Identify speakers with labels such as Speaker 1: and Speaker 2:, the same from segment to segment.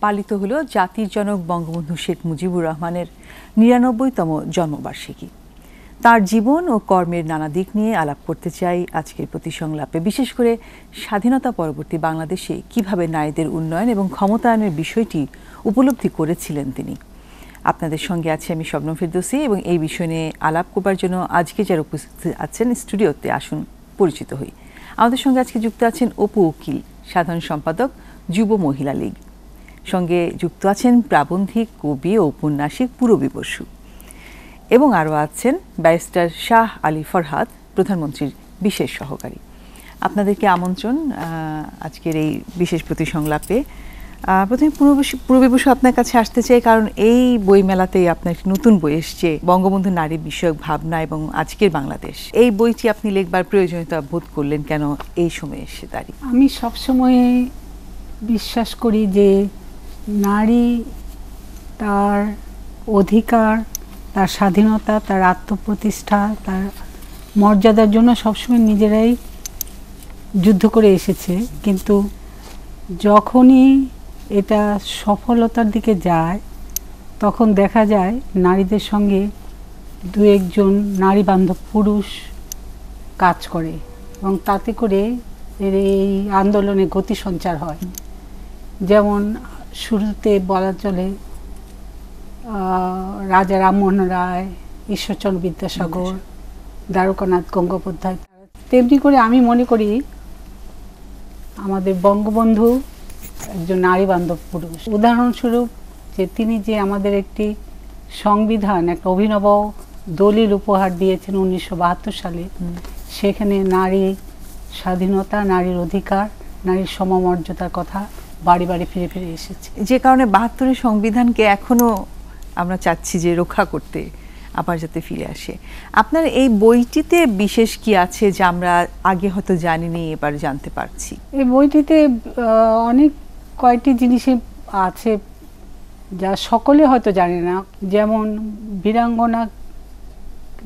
Speaker 1: পালিত হলো জাতির জনক বঙ্গবন্ধু শেখ মুজিবুর রহমানের ৯৯তম জন্মবার্ষিকী। তার জীবন ও কর্মের নানা দিক নিয়ে আলাপ করতে চাই আজকের প্রতি সংলাপে। বিশেষ করে স্বাধীনতা পরবর্তী বাংলাদেশে কিভাবে নারীদের উন্নয়ন এবং ক্ষমতায়নের বিষয়টি উপলব্ধি করেছিলেন তিনি। আপনাদের সঙ্গে আছি আমি শবনম ফেরদৌসী এবং এই বিষয় নিয়ে আলাপ করবার জন্য আজকে যারা উপস্থিত আছেন স্টুডিওতে আসুন পরিচিত হই। আমাদের সঙ্গে আজকে যুক্ত আছেন অপু উকিল, সাধারণ সম্পাদক, যুব মহিলা লীগ। সঙ্গে যুক্ত আছেন প্রাবন্ধিক, কবি ও ঔপন্যাসিক পূরবী বসু, এবং আরও আছেন ব্যারিস্টার শাহ আলী ফরহাদ, প্রধানমন্ত্রীর বিশেষ সহকারী। আপনাদেরকে আমন্ত্রণ আজকের এই বিশেষ প্রতি সংলাপে। প্রথমে পূরবী বসু আপনার কাছে আসতে চাই, কারণ এই বইমেলাতেই আপনার একটি নতুন বই এসছে, বঙ্গবন্ধু নারী বিষয়ক ভাবনা এবং আজকের বাংলাদেশ। এই বইটি আপনি লিখবার প্রয়োজনীয়তা বোধ করলেন কেন এই সময়ে এসে দাঁড়িয়ে?
Speaker 2: আমি সবসময় বিশ্বাস করি যে নারী তার অধিকার, তার স্বাধীনতা, তার আত্মপ্রতিষ্ঠা, তার মর্যাদার জন্য সবসময় নিজেরাই যুদ্ধ করে এসেছে। কিন্তু যখনই এটা সফলতার দিকে যায় তখন দেখা যায় নারীদের সঙ্গে দু একজন নারী বান্ধব পুরুষ কাজ করে এবং তাতে করে এই আন্দোলনে গতি সঞ্চার হয়। যেমন শুরুতে বলা চলে রাজা রামমোহন রায়, ঈশ্বরচন্দ্র বিদ্যাসাগর, দ্বারকানাথ গঙ্গোপাধ্যায়, তেমনি করে আমি মনে করি আমাদের বঙ্গবন্ধু একজন নারী বান্ধব পুরুষ। উদাহরণস্বরূপ যে তিনি যে আমাদের একটি সংবিধান, একটা অভিনব দলিল উপহার দিয়েছেন 1972 সালে, সেখানে নারী স্বাধীনতা, নারীর অধিকার, নারীর সমমর্যাদার কথা বাড়ি বাড়ি ফিরে ফিরে এসেছে।
Speaker 1: যে কারণে 72-এর সংবিধানকে এখনো আমরা চাচ্ছি যে রক্ষা করতে, আবার যাতে ফিরে আসে। আপনার এই বইটিতে বিশেষ কি আছে যা আমরা আগে হয়তো জানিনি, এবার জানতে পারছি?
Speaker 2: এই বইটিতে অনেক কয়েকটি জিনিসই আছে যা সকলে হয়তো জানে না। যেমন বীরাঙ্গনা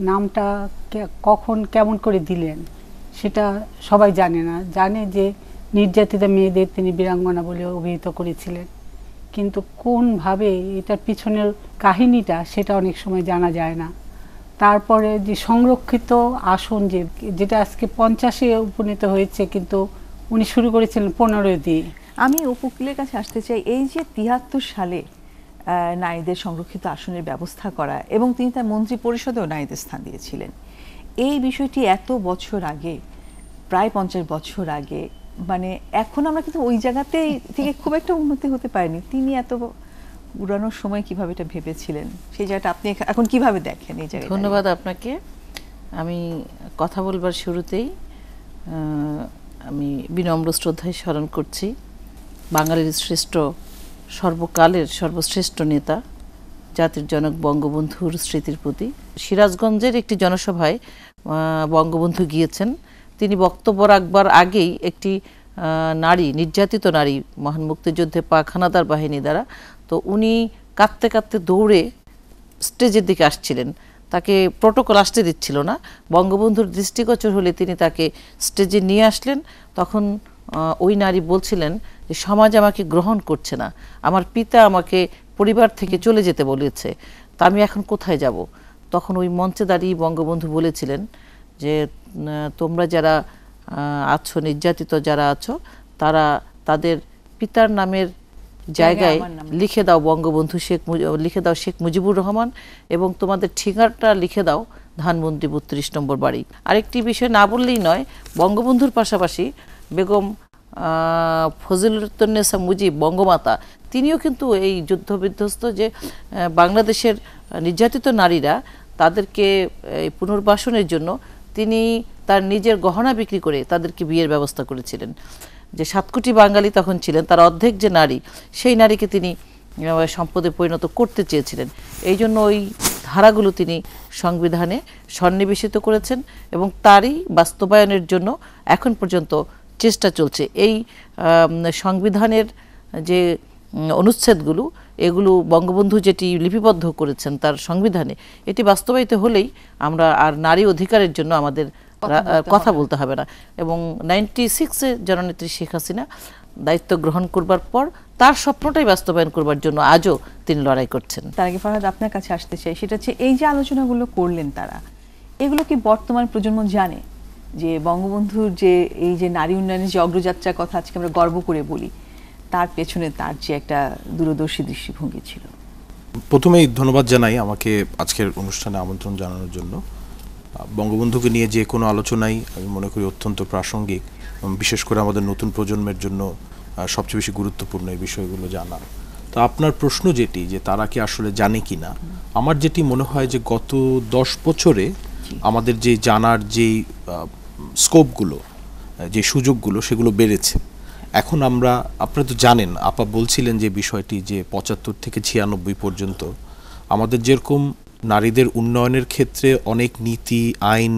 Speaker 2: নামটা কখন কেমন করে দিলেন সেটা সবাই জানে না। জানে যে নির্যাতিতা মেয়েদের তিনি বীরাঙ্গনা বলে অভিহিত করেছিলেন, কিন্তু কোনভাবে এটার পিছনের কাহিনীটা সেটা অনেক সময় জানা যায় না। তারপরে যে সংরক্ষিত আসন যেটা আজকে 50-এ উপনীত হয়েছে, কিন্তু উনি শুরু করেছিলেন 15 দিয়ে।
Speaker 1: আমি উকিলের কাছে আসতে চাই, এই যে 73 সালে নারীদের সংরক্ষিত আসনের ব্যবস্থা করা এবং তিনি তার মন্ত্রী পরিষদেও নারীদের স্থান দিয়েছিলেন, এই বিষয়টি এত বছর আগে, প্রায় 50 বছর আগে, মানে এখন আমরা কিন্তু ওই জায়গাতেই থেকে খুব একটা উন্নতি হতে পারেনি। তিনি এত পুরানো সময় কিভাবে এটা ভেবেছিলেন, সেই জায়গাটা আপনি এখন কিভাবে দেখেন এই জায়গায়?
Speaker 3: ধন্যবাদ আপনাকে। আমি কথা বলবার শুরুতেই আমি বিনম্র শ্রদ্ধায় স্মরণ করছি বাঙালির শ্রেষ্ঠ, সর্বকালের সর্বশ্রেষ্ঠ নেতা, জাতির জনক বঙ্গবন্ধুর স্মৃতির প্রতি। সিরাজগঞ্জের একটি জনসভায় বঙ্গবন্ধু গিয়েছেন। তিনি বক্তব্য রাখবার আগেই একটি নারী, নির্যাতিত নারী, মহান মুক্তিযুদ্ধে পাক হানাদার বাহিনী দ্বারা, তো উনি কাঁদতে কাঁদতে দৌড়ে স্টেজের দিকে আসছিলেন। তাকে প্রটোকল আসতে দিচ্ছিল না। বঙ্গবন্ধুর দৃষ্টিগোচর হলে তিনি তাকে স্টেজে নিয়ে আসলেন। তখন ওই নারী বলছিলেন যে সমাজ আমাকে গ্রহণ করছে না, আমার পিতা আমাকে পরিবার থেকে চলে যেতে বলেছে, তা আমি এখন কোথায় যাব? তখন ওই মঞ্চে দাঁড়িয়ে বঙ্গবন্ধু বলেছিলেন যে তোমরা যারা আছো, নির্যাতিত যারা আছো, তারা তাদের পিতার নামের জায়গায় লিখে দাও বঙ্গবন্ধু লিখে দাও শেখ মুজিবুর রহমান, এবং তোমাদের ঠিকানাটা লিখে দাও ধানমন্ডি 32 নম্বর বাড়ি। আরেকটি বিষয় না বললেই নয়, বঙ্গবন্ধুর পাশাপাশি বেগম ফজিলতুন্নেসা মুজিব, বঙ্গমাতা, তিনিও কিন্তু এই যুদ্ধ বিধ্বস্ত যে বাংলাদেশের নির্যাতিত নারীরা, তাদেরকে পুনর্বাসনের জন্য তিনি তার নিজের গহনা বিক্রি করে তাদেরকে বিয়ের ব্যবস্থা করেছিলেন। যে 7 কোটি বাঙালি তখন ছিলেন, তার অর্ধেক যে নারী, সেই নারীকে তিনি সম্পদে পরিণত করতে চেয়েছিলেন। এই জন্য ওই ধারাগুলো তিনি সংবিধানে সন্নিবেশিত করেছেন এবং তারই বাস্তবায়নের জন্য এখন পর্যন্ত চেষ্টা চলছে। এই সংবিধানের যে অনুচ্ছেদগুলো, এগুলো বঙ্গবন্ধু যেটি লিপিবদ্ধ করেছেন তার সংবিধানে, এটি বাস্তবায়িত হলেই আমরা আর নারী অধিকারের জন্য আমাদের কথা বলতে হবে না। এবং 96-এ জননেত্রী শেখ হাসিনা দায়িত্ব গ্রহণ করবার পর তার স্বপ্নটাই বাস্তবায়ন করবার জন্য আজও তিনি লড়াই করছেন।
Speaker 1: তার আগে ফরহাদ আপনার কাছে আসতে চাই, সেটা হচ্ছে এই যে আলোচনাগুলো করলেন তারা, এগুলো কি বর্তমান প্রজন্ম জানে যে বঙ্গবন্ধুর যে এই যে নারী উন্নয়নের যে অগ্রযাত্রার কথা আজকে আমরা গর্ব করে বলি, তার পেছনে তার যে একটা দূরদর্শী দৃষ্টিভঙ্গি ছিল?
Speaker 4: প্রথমেই ধন্যবাদ জানাই আমাকে আজকের অনুষ্ঠানে আমন্ত্রণ জানানোর জন্য। বঙ্গবন্ধুকে নিয়ে যে কোনো আলোচনাই আমি মনে করি অত্যন্ত প্রাসঙ্গিক, বিশেষ করে আমাদের নতুন প্রজন্মের জন্য সবচেয়ে বেশি গুরুত্বপূর্ণ এই বিষয়গুলো জানা। তো আপনার প্রশ্ন যেটি যে তারা কি আসলে জানে কি না, আমার যেটি মনে হয় যে গত 10 বছরে আমাদের যে জানার যেই স্কোপগুলো, যে সুযোগগুলো, সেগুলো বেড়েছে। এখন আপনারা তো জানেন, আপা বলছিলেন যে বিষয়টি যে 75 থেকে 96 পর্যন্ত আমাদের যেরকম নারীদের উন্নয়নের ক্ষেত্রে অনেক নীতি আইন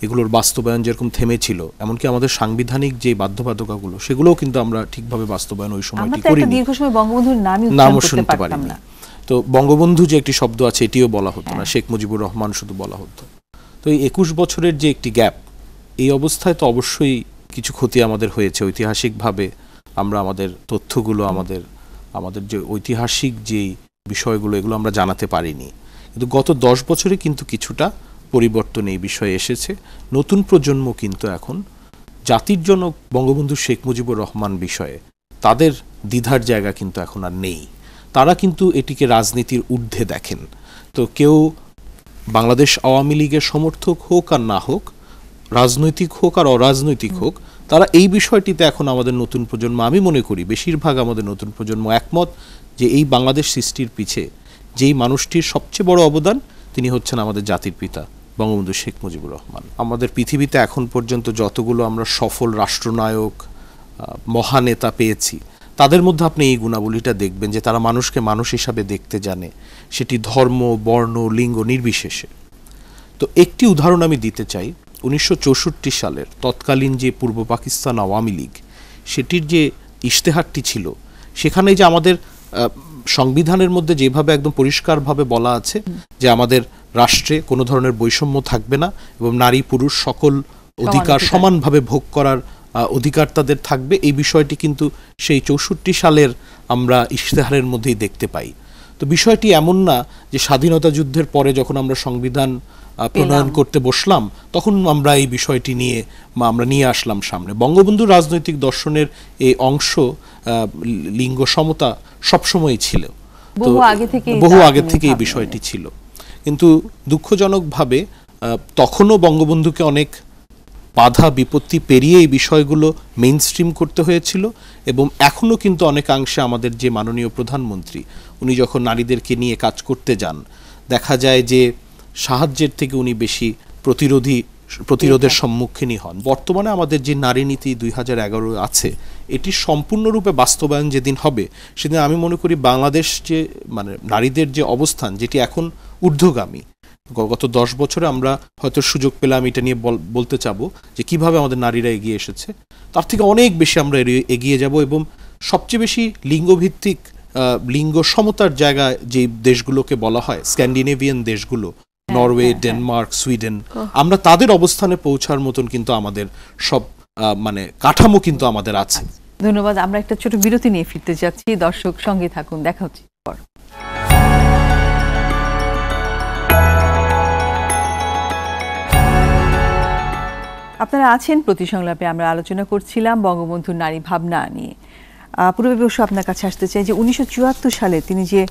Speaker 4: এগুলোর বাস্তবায়ন যেরকম থেমেছিল, এমনকি আমাদের সাংবিধানিক যে বাধ্যবাধকতাগুলো সেগুলোও কিন্তু আমরা ঠিকভাবে বাস্তবায়ন ওই সময়টি করিনি,
Speaker 1: দীর্ঘ সময় বঙ্গবন্ধুর
Speaker 4: নামও শুনতে পারিনি। তো বঙ্গবন্ধু যে একটি শব্দ আছে এটিও বলা হতো না, শেখ মুজিবুর রহমান শুধু বলা হতো। তো এই 21 বছরের যে একটি গ্যাপ, এই অবস্থায় তো অবশ্যই কিছু ক্ষতি আমাদের হয়েছে। ঐতিহাসিকভাবে আমরা আমাদের তথ্যগুলো, আমাদের যে ঐতিহাসিক যেই বিষয়গুলো, এগুলো আমরা জানাতে পারিনি। কিন্তু গত 10 বছরে কিন্তু কিছুটা পরিবর্তন এই বিষয়ে এসেছে। নতুন প্রজন্ম কিন্তু এখন জাতির জনক বঙ্গবন্ধু শেখ মুজিবুর রহমান বিষয়ে তাদের দ্বিধার জায়গা কিন্তু এখন আর নেই। তারা কিন্তু এটিকে রাজনীতির ঊর্ধ্বে দেখেন। তো কেউ বাংলাদেশ আওয়ামী লীগের সমর্থক হোক আর না হোক, রাজনৈতিক হোক আর অরাজনৈতিক হোক, তারা এই বিষয়টিতে এখন আমাদের নতুন প্রজন্ম, আমি মনে করি বেশিরভাগ আমাদের নতুন প্রজন্ম একমত যে এই বাংলাদেশ সৃষ্টির পিছে যেই মানুষটির সবচেয়ে বড় অবদান, তিনি হচ্ছেন আমাদের জাতির পিতা বঙ্গবন্ধু শেখ মুজিবুর রহমান। আমাদের পৃথিবীতে এখন পর্যন্ত যতগুলো আমরা সফল রাষ্ট্রনায়ক, মহানেতা পেয়েছি, তাদের মধ্যে আপনি এই গুণাবলীটা দেখবেন যে তারা মানুষকে মানুষ হিসাবে দেখতে জানে, সেটি ধর্ম, বর্ণ, লিঙ্গ নির্বিশেষে। তো একটি উদাহরণ আমি দিতে চাই। 1964 সালের তৎকালীন যে পূর্ব পাকিস্তান আওয়ামী লীগ, সেটির যে ইশতেহারটি ছিল, সেখানে যে আমাদের সংবিধানের মধ্যে যেভাবে একদম পরিষ্কারভাবে বলা আছে যে আমাদের রাষ্ট্রে কোনো ধরনের বৈষম্য থাকবে না এবং নারী পুরুষ সকল অধিকার সমানভাবে ভোগ করার অধিকার তাদের থাকবে, এই বিষয়টি কিন্তু সেই 64 সালের আমরা ইশতেহারের মধ্যেই দেখতে পাই। তো বিষয়টি এমন না যে স্বাধীনতা যুদ্ধের পরে যখন আমরা সংবিধান প্রণয়ন করতে বসলাম তখন আমরা এই বিষয়টি নিয়ে আমরা নিয়ে আসলাম সামনে। বঙ্গবন্ধুর রাজনৈতিক দর্শনের এই অংশ লিঙ্গ সমতা সবসময়ই ছিল, বহু আগে থেকে এই বিষয়টি ছিল। কিন্তু দুঃখজনকভাবে তখনও বঙ্গবন্ধুকে অনেক বাধা বিপত্তি পেরিয়ে এই বিষয়গুলো মেইনস্ট্রিম করতে হয়েছিল। এবং এখনও কিন্তু অনেকাংশে আমাদের যে মাননীয় প্রধানমন্ত্রী, উনি যখন নারীদেরকে নিয়ে কাজ করতে যান, দেখা যায় যে সাহায্যের থেকে উনি বেশি প্রতিরোধের সম্মুখীনই হন। বর্তমানে আমাদের যে নারী নীতি 2011 আছে, এটি সম্পূর্ণরূপে বাস্তবায়ন যেদিন হবে, সেদিন আমি মনে করি বাংলাদেশ যে নারীদের যে অবস্থান, যেটি এখন ঊর্ধ্বগামী, গত 10 বছরে আমরা হয়তো সুযোগ পেলাম এটা নিয়ে বলতে চাবো যে কিভাবে আমাদের নারীরা এগিয়ে এসেছে, তার থেকে অনেক বেশি আমরা এগিয়ে যাব। এবং সবচেয়ে বেশি লিঙ্গভিত্তিক লিঙ্গ সমতার জায়গা যে দেশগুলোকে বলা হয় স্ক্যান্ডিনেভিয়ান দেশগুলো, নরওয়ে, ডেনমার্ক, সুইডেন, আমরা তাদের অবস্থানে পৌঁছার মতন কিন্তু আমাদের সব কাঠামো কিন্তু আমাদের আছে।
Speaker 1: ধন্যবাদ। আমরা একটা ছোট বিরতি নিয়ে ফিরতে যাচ্ছি, দর্শক সঙ্গে থাকুন, দেখা হচ্ছে পর। আপনারা আছেন প্রতি সংলাপে, আমরা আলোচনা করছিলাম বঙ্গবন্ধুর নারী ভাবনা নিয়ে। পূর্বে বসু আপনার কাছে আসতে চাই যে 1974 সালে তিনি যে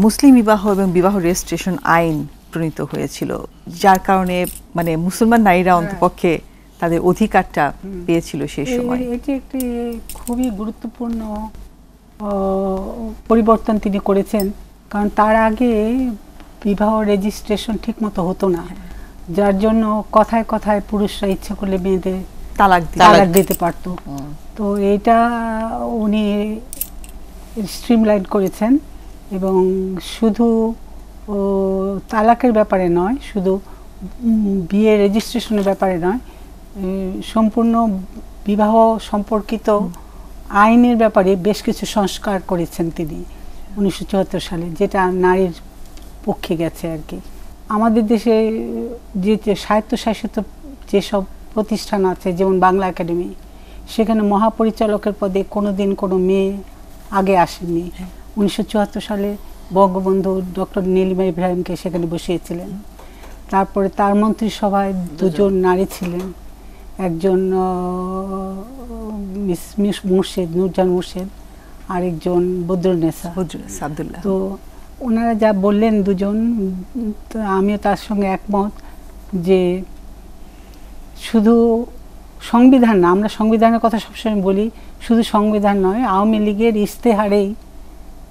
Speaker 1: মুসলিম বিবাহ এবং বিবাহ রেজিস্ট্রেশন আইন প্রণীত হয়েছিল, যার কারণে মুসলমান নারীরা অন্তপক্ষে তাদের অধিকারটা পেয়েছিল সেই সময়।
Speaker 2: এটি একটি খুবই গুরুত্বপূর্ণ পরিবর্তন তিনি করেছেন, কারণ তার আগে বিবাহ রেজিস্ট্রেশন ঠিকমতো হতো না, যার জন্য কথায় কথায় পুরুষরা ইচ্ছা করলে মেয়েদের তালাক দিতে পারত। তো এটা উনি স্ট্রিমলাইন করেছেন এবং শুধু তালাকের ব্যাপারে নয়, শুধু বিয়ে রেজিস্ট্রেশনের ব্যাপারে নয়, সম্পূর্ণ বিবাহ সম্পর্কিত আইনের ব্যাপারে বেশ কিছু সংস্কার করেছেন তিনি 1974 সালে, যেটা নারীর পক্ষে গেছে আর কি। আমাদের দেশে যে স্বায়ত্তশাসিত যেসব প্রতিষ্ঠান আছে, যেমন বাংলা একাডেমি, সেখানে মহাপরিচালকের পদে কোনোদিন কোনো মেয়ে আগে আসেনি। 1974 সালে বঙ্গবন্ধু ডক্টর নীলিমা ইব্রাহিমকে সেখানে বসিয়েছিলেন। তারপরে তার মন্ত্রিসভায় দুজন নারী ছিলেন, একজন মিস মুর্শেদ, নূরজাহান মুর্শেদ, আরেকজন বদরুন্নেসা
Speaker 1: আব্দুল্লাহ।
Speaker 2: তো ওনারা যা বললেন দুজন, তো আমিও তার সঙ্গে একমত যে শুধু সংবিধান না, আমরা সংবিধানের কথা সবসময় বলি, শুধু সংবিধান নয়, আওয়ামী লীগের ইশতেহারেই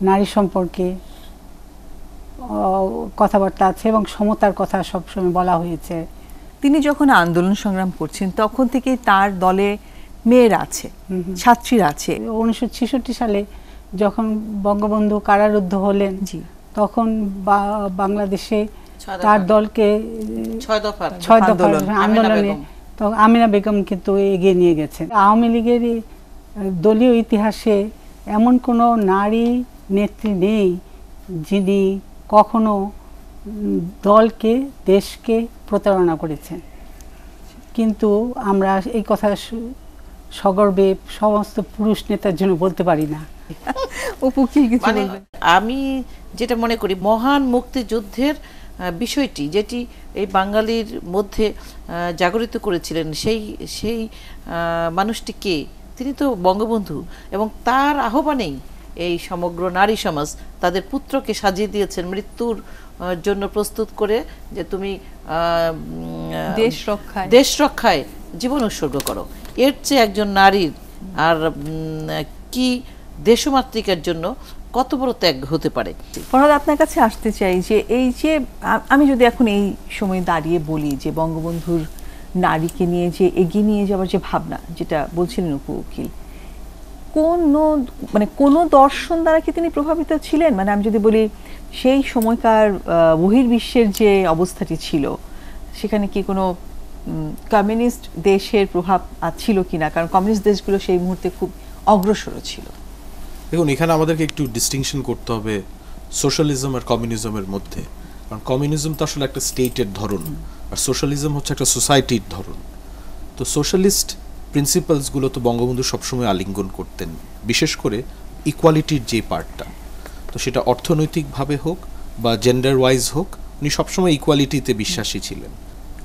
Speaker 2: নারী সম্পর্কে কথাবার্তা আছে এবং সমতার কথা সবসময় বলা হয়েছে।
Speaker 1: তিনি যখন আন্দোলন সংগ্রাম করছেন তখন থেকে তার দলে মেয়েরা আছে, ছাত্রীরা আছে।
Speaker 2: 1966 সালে যখন বঙ্গবন্ধু কারারুদ্ধ হলেন, তখন বাংলাদেশে তার দলকে 6 দফার আন্দোলনে তখন আমিনা বেগম কিন্তু এগিয়ে নিয়ে গেছেন। আওয়ামী লীগের দলীয় ইতিহাসে এমন কোনো নারী নেত্রী নেই যিনি কখনো দলকে, দেশকে প্রতারণা করেছেন। কিন্তু আমরা এই কথা সগর্বে সমস্ত পুরুষ নেতার জন্য বলতে পারি না।
Speaker 3: আমি যেটা মনে করি, মহান মুক্তিযুদ্ধের বিষয়টি যেটি এই বাঙালির মধ্যে জাগরিত করেছিলেন, সেই মানুষটি কে? তিনি তো বঙ্গবন্ধু, এবং তার আহ্বানেই এই সমগ্র নারী সমাজ তাদের পুত্রকে সাজিয়ে দিয়েছেন মৃত্যুর জন্য প্রস্তুত করে, যে তুমি দেশ রক্ষায় জীবন উৎসর্গ করো। এর চেয়ে একজন নারীর আর কি দেশমাতৃকার জন্য কত বড় ত্যাগ হতে পারে।
Speaker 1: ফরহাদ, আপনার কাছে আসতে চাই যে এই যে আমি যদি এখন এই সময় দাঁড়িয়ে বলি যে বঙ্গবন্ধুর নারীকে নিয়ে যে এগিয়ে নিয়ে যাওয়ার যে ভাবনা, যেটা বলছিলেন অপু উকিল, কোন দর্শন দ্বারা কি তিনি প্রভাবিত ছিলেন? মানে আমি যদি বলি সেই সময়কার বহির্বিশ্বের যে অবস্থাটি ছিল, সেখানে কি কোনো কমিউনিস্ট দেশের প্রভাব ছিল কিনা? কারণ কমিউনিস্ট দেশগুলো সেই মুহূর্তে খুব অগ্রসর ছিল।
Speaker 4: দেখুন, এখানে আমাদেরকে একটু ডিস্টিংশন করতে হবে সোশ্যালিজম আর কমিউনিজমের মধ্যে। কারণ কমিউনিজম তো আসলে একটা স্টেটের ধরন, আর সোশ্যালিজম হচ্ছে একটা সোসাইটির ধরন। তো সোশ্যালিস্ট প্রিন্সিপালসগুলো তো বঙ্গবন্ধু সবসময় আলিঙ্গন করতেন, বিশেষ করে ইকুয়ালিটির যে পার্টটা। তো সেটা অর্থনৈতিকভাবে হোক বা জেন্ডার ওয়াইজ হোক, উনি সবসময় ইকুয়ালিটিতে বিশ্বাসী ছিলেন।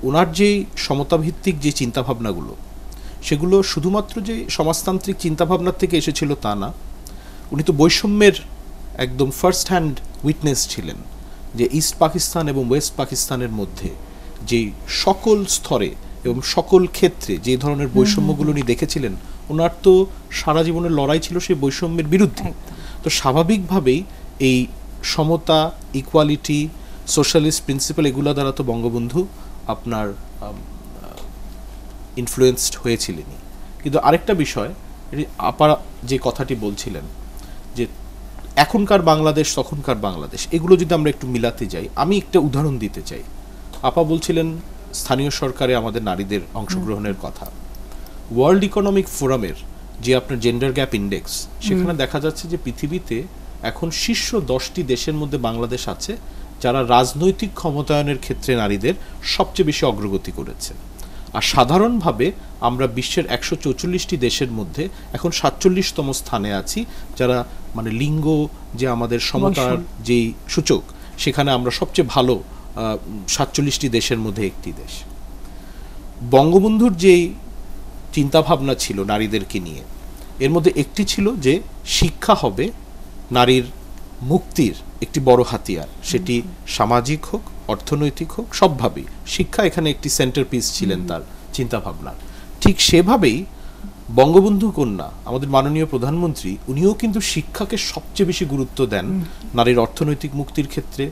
Speaker 4: ওনার যে সমতাভিত্তিক যে চিন্তাভাবনাগুলো, সেগুলো শুধুমাত্র যে সমাজতান্ত্রিক চিন্তাভাবনার থেকে এসেছিল তা না, উনি তো বৈষম্যের একদম ফার্স্ট হ্যান্ড উইটনেস ছিলেন। যে ইস্ট পাকিস্তান এবং ওয়েস্ট পাকিস্তানের মধ্যে যে সকল স্তরে এবং সকল ক্ষেত্রে যে ধরনের বৈষম্যগুলো উনি দেখেছিলেন, ওনার তো সারা জীবনের লড়াই ছিল সেই বৈষম্যের বিরুদ্ধে। তো স্বাভাবিকভাবেই এই সমতা, ইকুয়ালিটি, সোশ্যালিস্ট প্রিন্সিপাল, এগুলো দ্বারা তো বঙ্গবন্ধু আপনার ইনফ্লুয়েন্সড হয়েছিলেনই। কিন্তু আরেকটা বিষয়, আপারা যে কথাটি বলছিলেন যে এখনকার বাংলাদেশ তখনকার বাংলাদেশ, এগুলো যদি আমরা একটু মিলাতে যাই, আমি একটা উদাহরণ দিতে চাই। আপা বলছিলেন স্থানীয় সরকারে আমাদের নারীদের অংশগ্রহণের কথা। ওয়ার্ল্ড ইকোনমিক ফোরামের যে আপনার জেন্ডার গ্যাপ ইন্ডেক্স, সেখানে দেখা যাচ্ছে যে পৃথিবীতে এখন শীর্ষ 10টি দেশের মধ্যে বাংলাদেশ আছে যারা রাজনৈতিক ক্ষমতায়নের ক্ষেত্রে নারীদের সবচেয়ে বেশি অগ্রগতি করেছে। আর সাধারণভাবে আমরা বিশ্বের 144টি দেশের মধ্যে এখন 47তম স্থানে আছি, যারা মানে লিঙ্গ যে আমাদের সমতার যেই সূচক, সেখানে আমরা সবচেয়ে ভালো 47টি দেশের মধ্যে একটি দেশ। বঙ্গবন্ধুর যেই চিন্তাভাবনা ছিল নারীদেরকে নিয়ে, এর মধ্যে একটি ছিল যে শিক্ষা হবে নারীর মুক্তির একটি বড় হাতিয়ার, সেটি সামাজিক হোক, অর্থনৈতিক হোক, সবভাবেই শিক্ষা এখানে একটি সেন্টার পিস ছিলেন তার চিন্তাভাবনার। ঠিক সেভাবেই বঙ্গবন্ধু কন্যা আমাদের মাননীয় প্রধানমন্ত্রী, উনিও কিন্তু শিক্ষাকে সবচেয়ে বেশি গুরুত্ব দেন নারীর অর্থনৈতিক মুক্তির ক্ষেত্রে,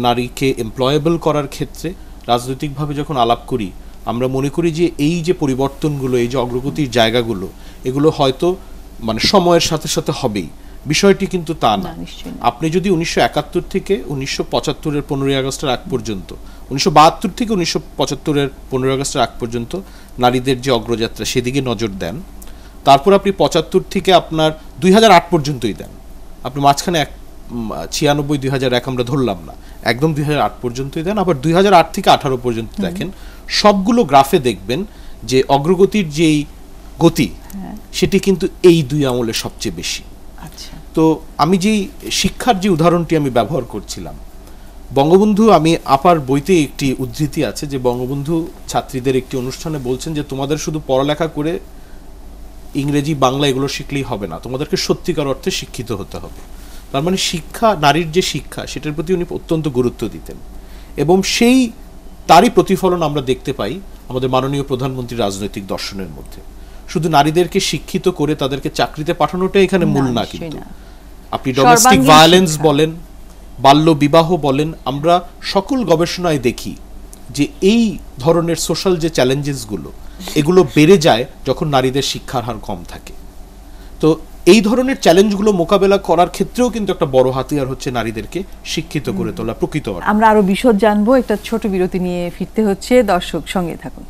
Speaker 4: নারীকে এমপ্লয়েবল করার ক্ষেত্রে। রাজনৈতিকভাবে যখন আলাপ করি, আমরা মনে করি যে এই যে পরিবর্তনগুলো, এই যে অগ্রগতির জায়গাগুলো, এগুলো হয়তো মানে সময়ের সাথে সাথে হবেই, বিষয়টি কিন্তু তা না। আপনি যদি 1971 থেকে 1975-এর 15ই আগস্টের আগ পর্যন্ত, 1972 থেকে 1975-এর 15ই আগস্টের আগ পর্যন্ত নারীদের যে অগ্রযাত্রা, সেদিকে নজর দেন, তারপর আপনি 75 থেকে আপনার 2008 পর্যন্তই দেন, আপনি মাঝখানে 96, 2001 আমরা ধরলাম না, একদম 2008 পর্যন্তই দেন, আবার 2008 থেকে 18 পর্যন্ত দেখেন, সবগুলো গ্রাফে দেখবেন যে অগ্রগতির যেই গতি, সেটি কিন্তু এই দুই আমলে সবচেয়ে বেশি।
Speaker 1: আচ্ছা,
Speaker 4: তো আমি যেই শিক্ষার যে উদাহরণটি আমি ব্যবহার করছিলাম, বঙ্গবন্ধু, আমি আপার বইতে একটি উদ্ধৃতি আছে যে বঙ্গবন্ধু ছাত্রীদের একটি অনুষ্ঠানে বলছেন যে তোমাদের শুধু পড়ালেখা করে ইংরেজি বাংলা এগুলো শিখলেই হবে না, তোমাদেরকে সত্যিকার অর্থে শিক্ষিত হতে হবে। তার মানে শিক্ষা, নারীর যে শিক্ষা, সেটার প্রতি উনি অত্যন্ত গুরুত্ব দিতেন, এবং তারই প্রতিফলন আমরা দেখতে পাই আমাদের মাননীয় প্রধানমন্ত্রীর রাজনৈতিক দর্শনের মধ্যে। শুধু নারীদেরকে শিক্ষিত করে তাদেরকে চাকরিতে পাঠানোটা এখানে মূল না, কিন্তু আপনি ডোমেস্টিক ভায়োলেন্স বলেন, বাল্য বিবাহ বলেন, আমরা সকল গবেষণায় দেখি যে এই ধরনের সোশ্যাল যে চ্যালেঞ্জেসগুলো, এগুলো বেড়ে যায় যখন নারীদের শিক্ষার হার কম থাকে। তো এই ধরনের চ্যালেঞ্জগুলো মোকাবেলা করার ক্ষেত্রেও কিন্তু একটা বড় হাতিয়ার হচ্ছে নারীদেরকে শিক্ষিত করে তোলা প্রকৃত।
Speaker 1: আমরা আরো বিশদ জানবো, একটা ছোট বিরতি নিয়ে ফিরতে হচ্ছে, দর্শক সঙ্গে থাকুন।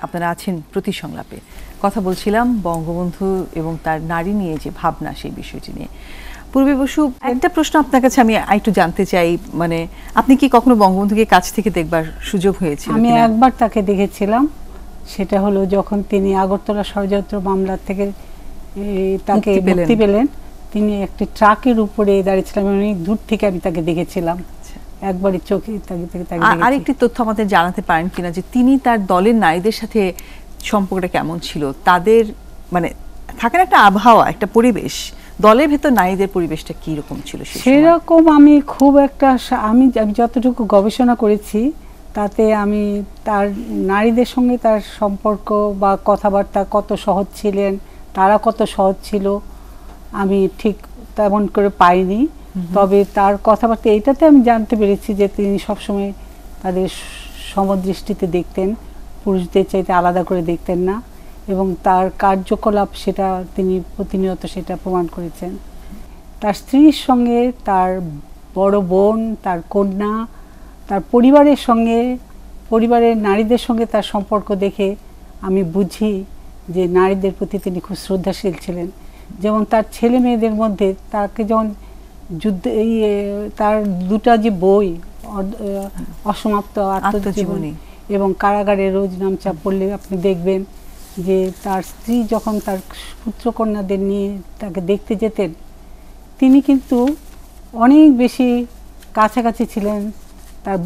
Speaker 1: আপনারা আছেন প্রতি সংলাপে, কথা বলছিলাম বঙ্গবন্ধু এবং তার নারী নিয়ে যে ভাবনা, সেই বিষয়টি নিয়ে। পূর্বী বসু, একটা প্রশ্ন আপনার কাছে আমি একটু জানতে চাই, মানে আপনি কি কখনো বঙ্গবন্ধুকে কাছ থেকে দেখবার সুযোগ হয়েছিল?
Speaker 2: আমি একবার তাকে দেখেছিলাম, সেটা হলো যখন তিনি আগরতলা ষড়যন্ত্র মামলা থেকে তাকে মুক্তি পেলেন, তিনি একটি ট্রাকের উপরে দাঁড়িয়েছিলেন, অনেক দূর থেকে আমি তাকে দেখেছিলাম, একবারই চোখে তাকে।
Speaker 1: আরেকটি তথ্য আমাদের জানাতে পারেন কিনা যে তিনি তার দলের নারীদের সাথে সম্পর্কটা কেমন ছিল, তাদের মানে থাকেন একটা আবহাওয়া, একটা পরিবেশ, দলের ভেতর নারীদের পরিবেশটা কি রকম ছিল
Speaker 2: সেরকম আমি খুব একটা, আমি যতটুকু গবেষণা করেছি তাতে আমি তার নারীদের সঙ্গে তার সম্পর্ক বা কথাবার্তা কত সহজ ছিলেন, তারা কত সহজ ছিল, আমি ঠিক তেমন করে পাইনি। তবে তার কথাবার্তা এইটাতে আমি জানতে পেরেছি যে তিনি সবসময় তাদের সমদৃষ্টিতে দেখতেন, পুরুষদের চাইতে আলাদা করে দেখতেন না, এবং তার কার্যকলাপ সেটা তিনি প্রতিনিয়ত সেটা প্রমাণ করেছেন। তার স্ত্রীর সঙ্গে, তার বড় বোন, তার কন্যা, তার পরিবারের সঙ্গে, পরিবারের নারীদের সঙ্গে তার সম্পর্ক দেখে আমি বুঝি যে নারীদের প্রতি তিনি খুব শ্রদ্ধাশীল ছিলেন। যেমন তার ছেলে মেয়েদের মধ্যে তাকে যখন যুদ্ধ, তার দুটা যে বই, অসমাপ্ত আত্মজীবনী এবং কারাগারে রোজ নামচা পড়লে আপনি দেখবেন যে তার স্ত্রী যখন তার পুত্রকন্যাদের নিয়ে তাকে দেখতে যেতেন, তিনি কিন্তু অনেক বেশি কাছাকাছি ছিলেন তার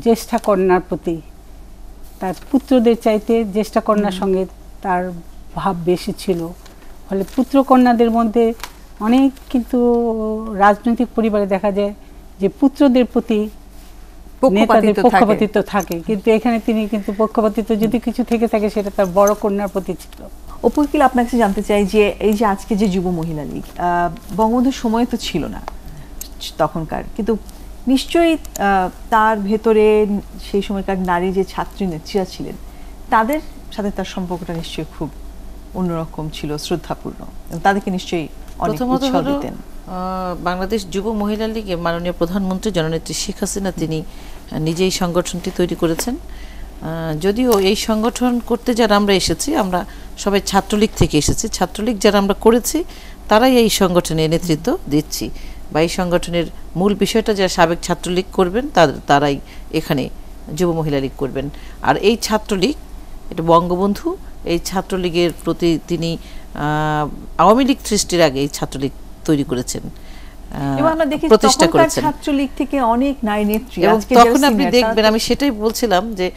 Speaker 2: জ্যেষ্ঠা কন্যার প্রতি। তার পুত্রদের চাইতে জ্যেষ্ঠা কন্যার সঙ্গে তার ভাব বেশি ছিল। ফলে পুত্রকন্যাদের মধ্যে অনেক কিন্তু রাজনৈতিক পরিবারে দেখা যায় যে পুত্রদের প্রতি নেতাদের পক্ষপাতিত্ব থাকে, কিন্তু এখানে তিনি কিন্তু পক্ষপাতিত্ব যদি কিছু থেকে থাকে সেটা তার বড় কন্যার প্রতি ছিল।
Speaker 1: অপুকিল, আপনার কাছে জানতে চাই যে এই যে আজকে যে যুব মহিলা লীগ, বঙ্গবন্ধুর সময় তো ছিল না তখনকার, কিন্তু নিশ্চয়ই তার ভেতরে সেই সময়কার নারী যে ছাত্রী নেত্রীরা ছিলেন, তাদের সাথে তার সম্পর্কটা নিশ্চয়ই খুব অন্যরকম ছিল, শ্রদ্ধাপূর্ণ, তাদেরকে নিশ্চয়ই অনেক উৎসাহ দিতেন।
Speaker 3: বাংলাদেশ যুব মহিলা লীগে মাননীয় প্রধানমন্ত্রী জননেত্রী শেখ হাসিনা তিনি নিজেই সংগঠনটি তৈরি করেছেন। যদিও এই সংগঠন করতে যারা আমরা এসেছি, আমরা সবাই ছাত্রলীগ থেকে এসেছি, ছাত্রলীগ যারা আমরা করেছি তারাই এই সংগঠনে নেতৃত্ব দিচ্ছি, বা এই সংগঠনের মূল বিষয়টা যারা সাবেক ছাত্রলীগ করবেন তারাই এখানে যুব মহিলা লীগ করবেন। আর এই ছাত্রলীগ, এটা বঙ্গবন্ধু এই ছাত্রলীগের প্রতি তিনি আওয়ামী লীগ সৃষ্টির আগে এই ছাত্রলীগ তৈরি করেছেন, প্রতিষ্ঠা করেছেন।
Speaker 1: ছাত্রলীগ থেকে অনেক নারী নেত্রী,
Speaker 3: তখন আপনি দেখবেন, আমি সেটাই বলছিলাম যে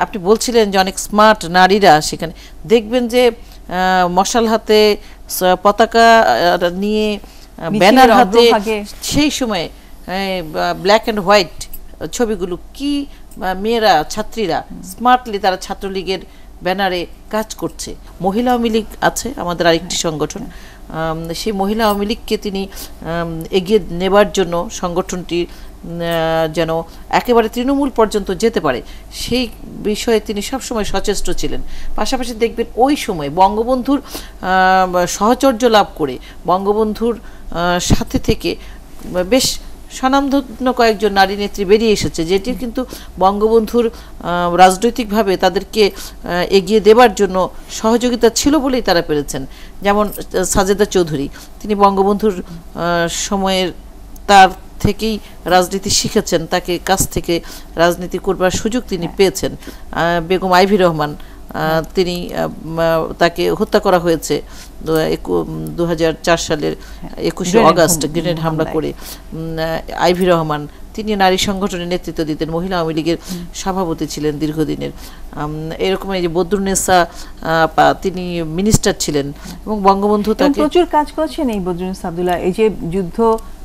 Speaker 3: আপনি বলছিলেন যে অনেক স্মার্ট নারীরা সেখানে দেখবেন যে মশাল হাতে, পতাকা নিয়ে, ব্যানার হাতে, সেই সময় ব্ল্যাক অ্যান্ড হোয়াইট ছবিগুলো, কি মেয়েরা, ছাত্রীরা স্মার্টলি তারা ছাত্রলীগের ব্যানারে কাজ করছে। মহিলা আওয়ামী লীগ আছে আমাদের আরেকটি সংগঠন, সেই মহিলা আওয়ামী লীগকে তিনি এগিয়ে নেবার জন্য সংগঠনটি যেন একেবারে তৃণমূল পর্যন্ত যেতে পারে সেই বিষয়ে তিনি সবসময় সচেষ্ট ছিলেন। পাশাপাশি দেখবেন ওই সময় বঙ্গবন্ধুর সহচর্য লাভ করে, বঙ্গবন্ধুর সাথে থেকে বেশ স্বনামধন্য কয়েকজন নারী নেত্রী বেরিয়ে এসেছে, যেটি কিন্তু বঙ্গবন্ধুর রাজনৈতিকভাবে তাদেরকে এগিয়ে দেবার জন্য সহযোগিতা ছিল বলেই তারা পেরেছেন। যেমন সাজেদা চৌধুরী, তিনি বঙ্গবন্ধুর সময়ের তার থেকেই রাজনীতি শিখেছেন, তাকে কাছ থেকে রাজনীতি করবার সুযোগ তিনি পেয়েছেন। বেগম আইভি রহমান, তিনি তাকে হত্যা করা হয়েছে 2004 সালের 21শে অগাস্ট গ্রেনেড হামলা করে। আইভি রহমান তিনি নারী সংগঠনের নেতৃত্ব দিতেন, মহিলা আওয়ামী লীগের সভাপতি ছিলেন দীর্ঘদিনের। এরকম এই যে বদরুন্নেসা, তিনি মিনিস্টার ছিলেন এবং বঙ্গবন্ধু তাকে
Speaker 1: প্রচুর কাজ করেছেন এই বদরুন্নেসা আব্দুল্লাহ। এই যে যুদ্ধ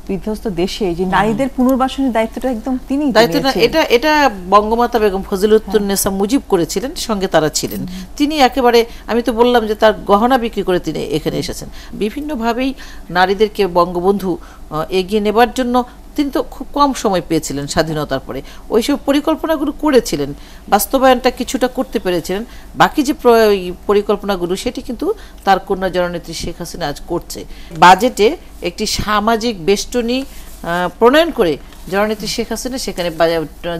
Speaker 1: বিধ্বস্ত দেশে যে নারীদের পুনর্বাসনের দায়িত্বটা একদম তিনি
Speaker 3: দায়িত্বটা এটা বঙ্গমাতা বেগম ফজিলাতুন্নেসা মুজিব করেছিলেন, সঙ্গে তারা ছিলেন। তিনি একেবারে, আমি তো বললাম যে তার গহনা বিক্রি করে তিনি এখানে এসেছেন। বিভিন্নভাবেই নারীদেরকে বঙ্গবন্ধু এগিয়ে নেবার জন্য তিনি তো খুব কম সময় পেয়েছিলেন স্বাধীনতার পরে, ওইসব পরিকল্পনাগুলো করেছিলেন, বাস্তবায়নটা কিছুটা করতে পেরেছিলেন। বাকি যে পরিকল্পনাগুলো সেটি কিন্তু তার কন্যা জননেত্রী শেখ হাসিনা আজ করছে। বাজেটে একটি সামাজিক বেষ্টনী প্রণয়ন করে জননেত্রী শেখ হাসিনা সেখানে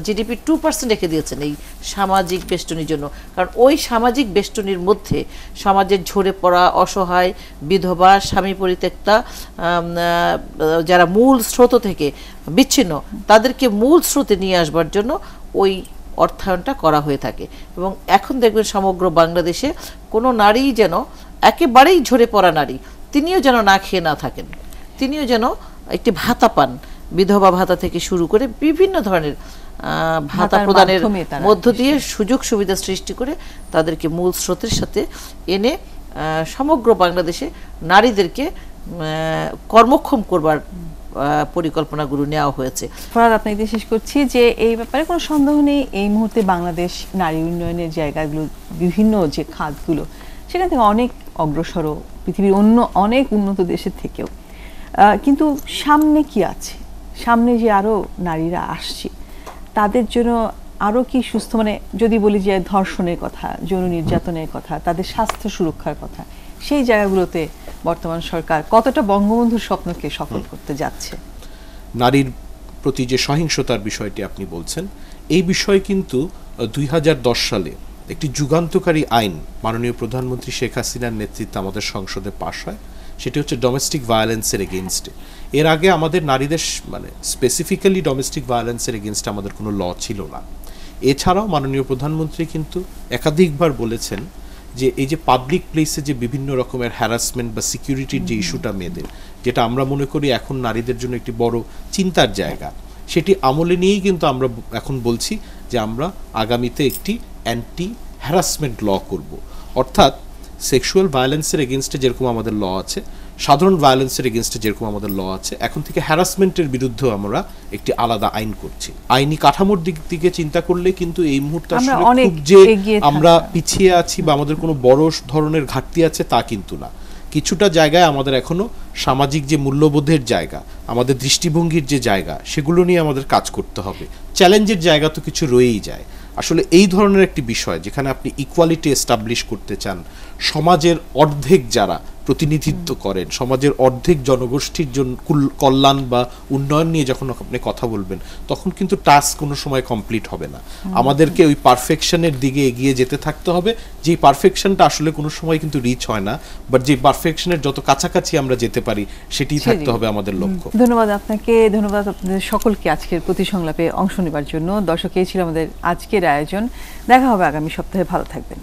Speaker 3: জিডিপি 2% রেখে দিয়েছেন এই সামাজিক বেষ্টনীর জন্য। কারণ ওই সামাজিক বেষ্টনীর মধ্যে সমাজের ঝরে পড়া, অসহায়, বিধবা, স্বামী পরিত্যক্তা, যারা মূল স্রোত থেকে বিচ্ছিন্ন, তাদেরকে মূল স্রোতে নিয়ে আসবার জন্য ওই অর্থায়নটা করা হয়ে থাকে। এবং এখন দেখবেন সমগ্র বাংলাদেশে কোনো নারী যেন, একেবারেই ঝরে পড়া নারী, তিনিও যেন না খেয়ে না থাকেন, তিনিও যেন একটি ভাতা পান। বিধবা ভাতা থেকে শুরু করে বিভিন্ন ধরনের ভাতা প্রদানের মধ্য দিয়ে সুযোগ সুবিধা সৃষ্টি করে তাদেরকে মূল স্রোতের সাথে এনে সমগ্র বাংলাদেশে নারীদেরকে কর্মক্ষম করবার পরিকল্পনাগুলো নেওয়া হয়েছে।
Speaker 1: ফরাদ, আপনাকে শেষ করছি যে এই ব্যাপারে কোনো সন্দেহ নেই, এই মুহূর্তে বাংলাদেশ নারী উন্নয়নের জায়গাগুলো, বিভিন্ন যে খাতগুলো, সেখান থেকে অনেক অগ্রসর পৃথিবীর অন্য অনেক উন্নত দেশের থেকেও। কিন্তু সামনে কি আছে? সামনে যে আরও নারীরা আসছে, তাদের জন্য আরও কি সুস্থ, মানে যদি বলি যে ধর্ষণের কথা, যৌন নির্যাতনের কথা, তাদের স্বাস্থ্য সুরক্ষার কথা, সেই জায়গাগুলোতে বর্তমান সরকার কতটা বঙ্গবন্ধুর স্বপ্নকে সফল করতে যাচ্ছে?
Speaker 4: নারীর প্রতি যে সহিংসতার বিষয়টি আপনি বলছেন, এই বিষয়ে কিন্তু 2010 সালে একটি যুগান্তকারী আইন মাননীয় প্রধানমন্ত্রী শেখ হাসিনার নেতৃত্বে আমাদের সংসদে পাশ হয়। সেটি হচ্ছে ডোমেস্টিক ভায়োলেন্সের এগেইনস্টে। এর আগে আমাদের নারীদের, মানে স্পেসিফিক্যালি ডোমেস্টিক ভায়োলেন্সের এগেইনস্টে আমাদের কোনো ল ছিল না। এছাড়াও মাননীয় প্রধানমন্ত্রী কিন্তু একাধিকবার বলেছেন যে এই যে পাবলিক প্লেসে যে বিভিন্ন রকমের হ্যারাসমেন্ট বা সিকিউরিটির যে ইস্যুটা মেয়েদের, যেটা আমরা মনে করি এখন নারীদের জন্য একটি বড় চিন্তার জায়গা, সেটি আমলে নিয়েই কিন্তু আমরা এখন বলছি যে আমরা আগামীতে একটি অ্যান্টি হ্যারাসমেন্ট ল করব। অর্থাৎ সেক্সুয়াল ভায়োলেন্সের এগেনস্টে যেরকম আমাদের ল আছে, সাধারণ ভায়োলেন্সের এগেনস্টে যেরকম আমাদের ল আছে, এখন থেকে হ্যারাসমেন্টের বিরুদ্ধেও আমরা একটি আলাদা আইন করছি। আইনি কাঠামোর দিক থেকে চিন্তা করলে কিন্তু এই মুহূর্তে আসলে খুব যে আমরা পিছিয়ে আছি বা আমাদের কোনো বড় ধরনের ঘাটতি আছে তা কিন্তু না। কিছুটা জায়গায় আমাদের এখনো সামাজিক যে মূল্যবোধের জায়গা, আমাদের দৃষ্টিভঙ্গির যে জায়গা, সেগুলো নিয়ে আমাদের কাজ করতে হবে। চ্যালেঞ্জের জায়গা তো কিছু রয়েই যায়। আসলে এই ধরনের একটি বিষয় যেখানে আপনি ইকুয়ালিটি এস্টাবলিশ করতে চান, সমাজের অর্ধেক যারা প্রতিনিধিত্ব করেন, সমাজের অর্ধেক জনগোষ্ঠীর জন্য কল্যাণ বা উন্নয়ন নিয়ে যখন আপনি কথা বলবেন, তখন কিন্তু টাস্ক কোনো সময় কমপ্লিট হবে না। আমাদেরকে ওই পারফেকশনের দিকে এগিয়ে যেতে থাকতে হবে, যেই পারফেকশনটা আসলে কোনো সময় কিন্তু রিচ হয় না, বাট যে পারফেকশনের যত কাছাকাছি আমরা যেতে পারি সেটাই থাকতে হবে আমাদের লক্ষ্য।
Speaker 1: ধন্যবাদ আপনাকে, ধন্যবাদ আপনাদের সকলকে আজকের প্রতি সংলাপে অংশ নেবার জন্য। দর্শক, এই ছিল আমাদের আজকের আয়োজন। দেখা হবে আগামী সপ্তাহে। ভালো থাকবেন।